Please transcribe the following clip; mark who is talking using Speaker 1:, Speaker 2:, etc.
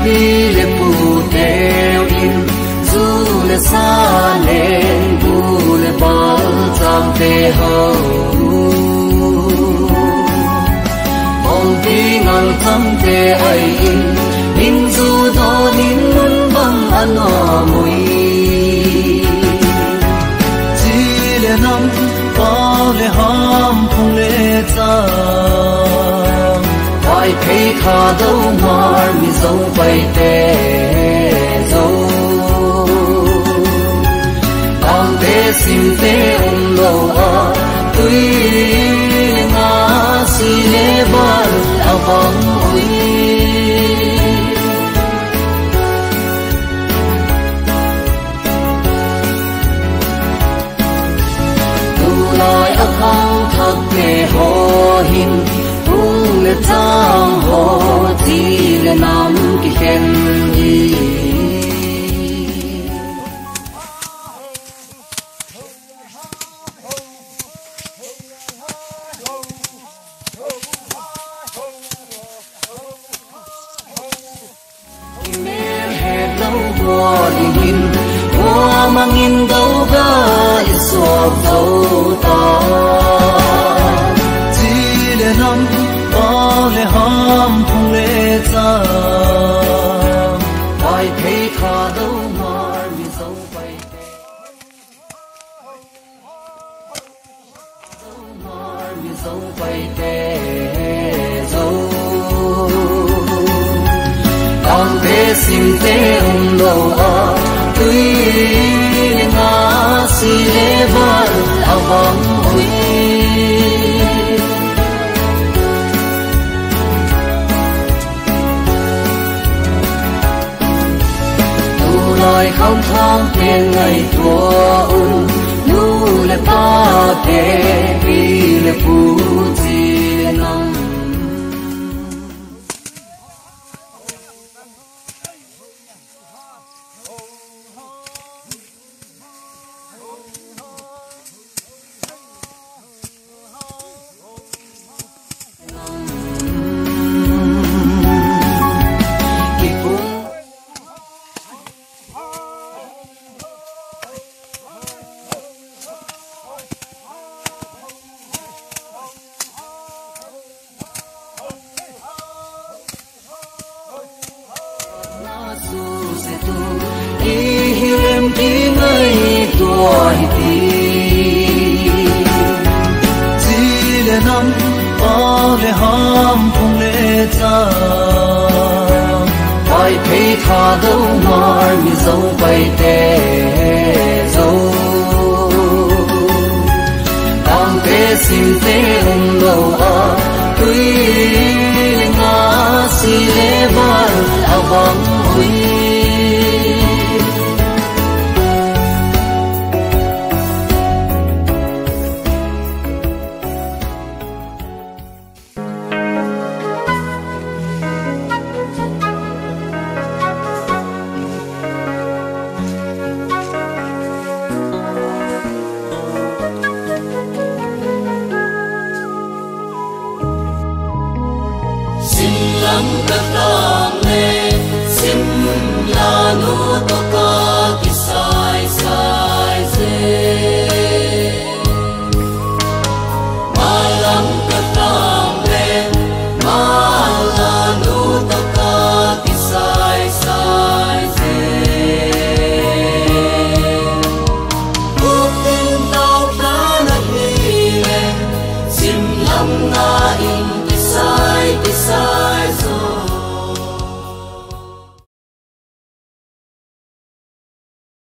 Speaker 1: bi le pu teo in du le sa len bu le bal tam te ho ong bi ngal tam te ai in du do nin mun bang ano mui ji le nam pa le ham phung le cha ai thấy khá đâu mar mi dấu bay tê dấu đang tê sim tê lâu à tuy ngã si lê ban à vắng ui tu lại ác hăng thật kê hồ hin le tang ho ti le nam ki khen yi mer he đâu qua in qua mang in đâu ga isop đâu ta ti le nam le ham phung le cha ai thấy khá đâu mar mi dấu bay tê dấu mar mi dấu bay tê dấu đang tê sim tê lâu à tuy ngã si lê ban à vắng ui lời không thang thiên ngày thua un nu le pa te vi le pu ti nam em đi ngay tuổi đi chỉ là năm bao le ham không lệ cha ai thấy tha đâu mar mi dấu bay tê dấu đang tê sim tê lâu à tuy ngã si lê ban à vắng ui lắm cất